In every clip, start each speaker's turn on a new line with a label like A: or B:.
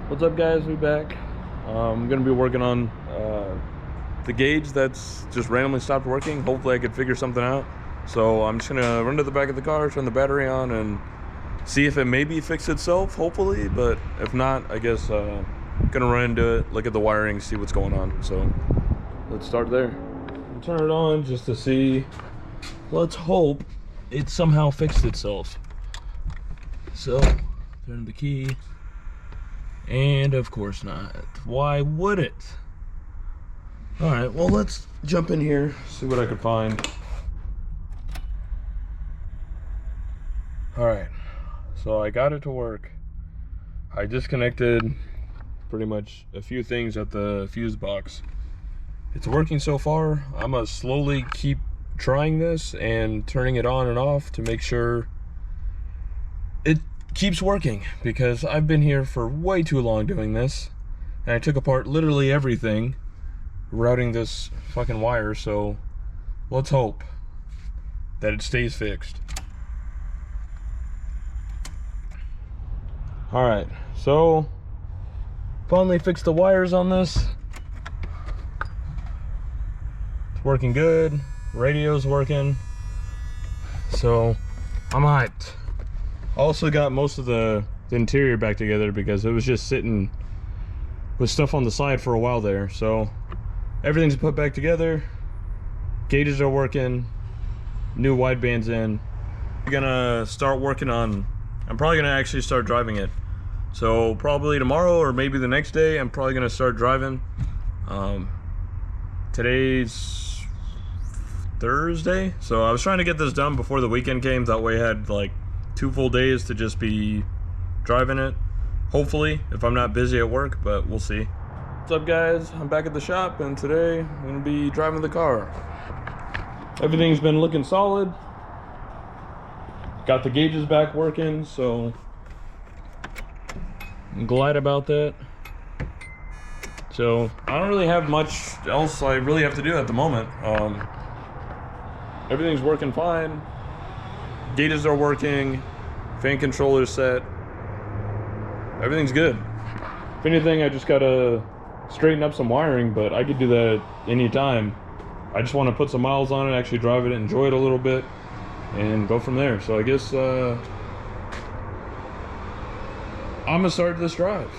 A: What's up, guys? We back. I'm gonna be working on the gauge that's just randomly stopped working. Hopefully I could figure something out. So I'm just gonna run to the back of the car, turn the battery on, and see if it maybe fixed itself, hopefully. But if not, I guess gonna run into it, look at the wiring, see what's going on. So let's start there. Turn it on just to see. Let's hope it somehow fixed itself. So turn the key. And of course not. Why would it? All right, well, let's jump in here, see what I could find. All right, so I got it to work. I disconnected pretty much a few things at the fuse box. It's working so far. I'm gonna slowly keep trying this and turning it on and off to make sure it keeps working, because I've been here for way too long doing this, and I took apart literally everything routing this fucking wire. So let's hope that it stays fixed. All right, so finally fixed the wires on this. It's working good, radio's working, so I'm hyped. Also got most of the interior back together because it was just sitting with stuff on the side for a while there. So everything's put back together, gauges are working, new widebands in. I'm gonna start working on, I'm probably gonna actually start driving it. So probably tomorrow or maybe the next day, I'm probably gonna start driving. Today's Thursday, so I was trying to get this done before the weekend came. That way I had like 2 full days to just be driving it, hopefully, if I'm not busy at work, but we'll see. What's up, guys? I'm back at the shop, and today I'm gonna be driving the car. Everything's been looking solid. Got the gauges back working, so I'm glad about that. So I don't really have much else I really have to do at the moment. Everything's working fine. Gauges are working, fan controller's set, everything's good. If anything, I just gotta straighten up some wiring, but I could do that anytime. I just want to put some miles on it, actually drive it, enjoy it a little bit, and go from there. So I guess I'm gonna start this drive.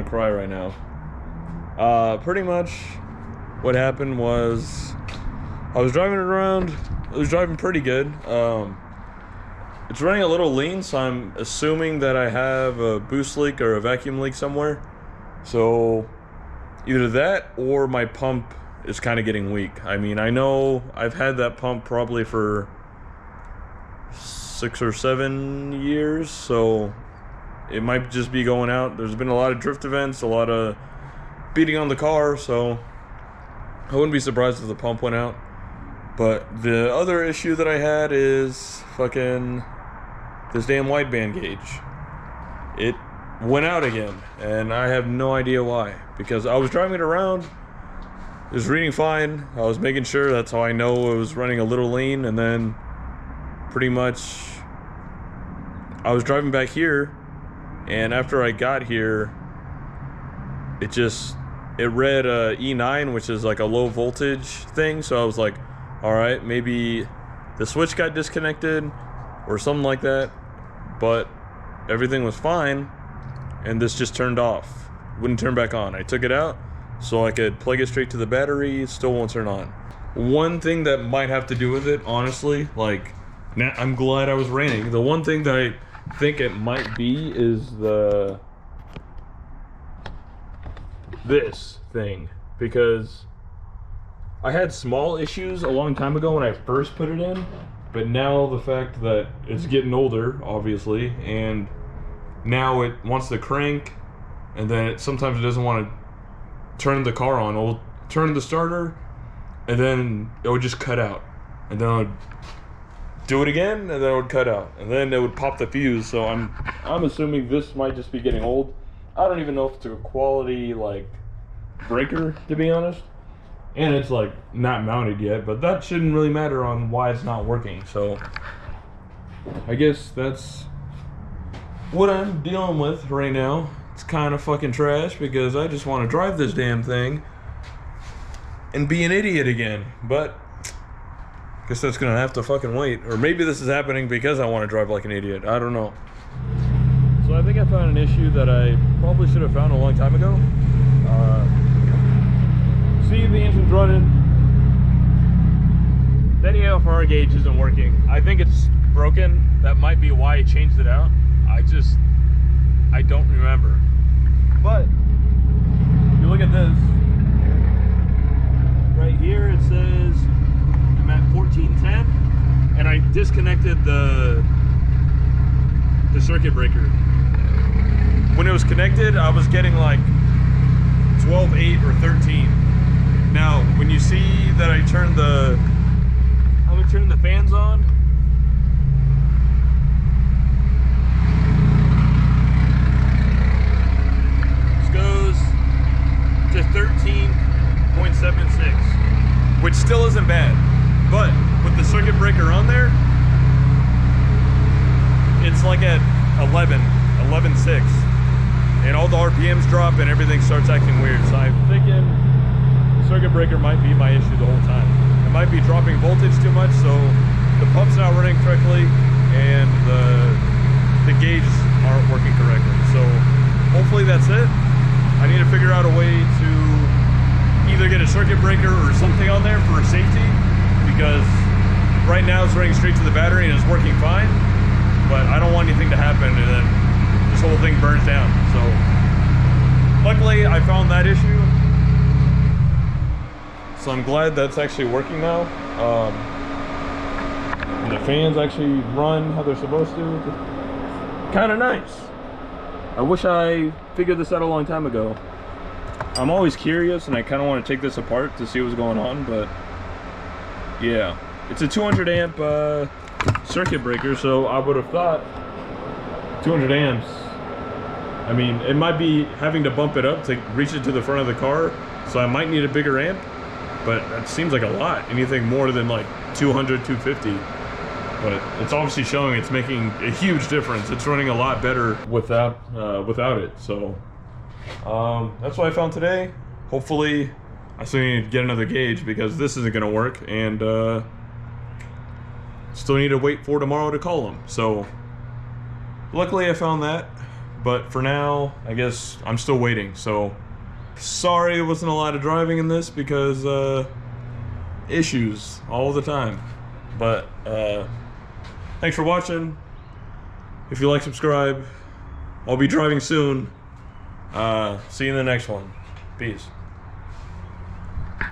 A: cry right now. Pretty much what happened was I was driving it around, it was driving pretty good. It's running a little lean, so I'm assuming that I have a boost leak or a vacuum leak somewhere. So either that or my pump is kind of getting weak. I mean, I know I've had that pump probably for 6 or 7 years, so it might just be going out. There's been a lot of drift events, a lot of beating on the car, so I wouldn't be surprised if the pump went out. But the other issue that I had is fucking this damn wideband gauge. It went out again, and I have no idea why. Because I was driving it around, it was reading fine. I was making sure, that's how I know it was running a little lean, and then pretty much I was driving back here, and after I got here, it read E9, which is like a low voltage thing. So I was like, all right, maybe the switch got disconnected or something like that, but everything was fine, and this just turned off, wouldn't turn back on. I took it out so I could plug it straight to the battery, it still won't turn on. One thing that might have to do with it, honestly, like, now I'm glad I was raining. The one thing that I think it might be is this thing, because I had small issues a long time ago when I first put it in, but now the fact that it's getting older, obviously, and now it wants to crank, and then sometimes it doesn't want to turn the car on. It'll turn the starter, and then it would just cut out, and then I would do it again, and then it would cut out, and then it would pop the fuse. So I'm assuming this might just be getting old. I don't even know if it's a quality like breaker, to be honest. And it's like not mounted yet, but that shouldn't really matter on why it's not working. So I guess that's what I'm dealing with right now. It's kind of fucking trash because I just want to drive this damn thing and be an idiot again. But I guess that's gonna have to fucking wait. Or maybe this is happening because I want to drive like an idiot. I don't know. So I think I found an issue that I probably should have found a long time ago. See, the engine's running. That EFR gauge isn't working. I think it's broken. That might be why I changed it out. I don't remember. But if you look at this, right here it says I'm at 1410, and I disconnected the circuit breaker. When it was connected, I was getting like 12.8 or 13. Now, when you see that I'm gonna turn the fans on. This goes to 13.76, which still isn't bad. But with the circuit breaker on there, it's like at 11.6. And all the RPMs drop and everything starts acting weird. So I'm thinking circuit breaker might be my issue the whole time. It might be dropping voltage too much, so the pump's not running correctly and the gauges aren't working correctly. So hopefully that's it. I need to figure out a way to either get a circuit breaker or something on there for safety, because right now it's running straight to the battery and it's working fine, but I don't want anything to happen and then this whole thing burns down. So luckily I found that issue. So I'm glad that's actually working now. And the fans actually run how they're supposed to. Kind of nice. I wish I figured this out a long time ago. I'm always curious and I kind of want to take this apart to see what's going on, but yeah. It's a 200 amp circuit breaker, so I would have thought 200 amps. I mean, it might be having to bump it up to reach it to the front of the car, so I might need a bigger amp. But that seems like a lot. Anything more than like 200, 250. But it's obviously showing it's making a huge difference. It's running a lot better without it. So that's what I found today. Hopefully, I still need to get another gauge because this isn't gonna work, and still need to wait for tomorrow to call them. So luckily I found that, but for now, I guess I'm still waiting. So sorry it wasn't a lot of driving in this because issues all the time. But thanks for watching. If you like, subscribe. I'll be driving soon. See you in the next one. Peace.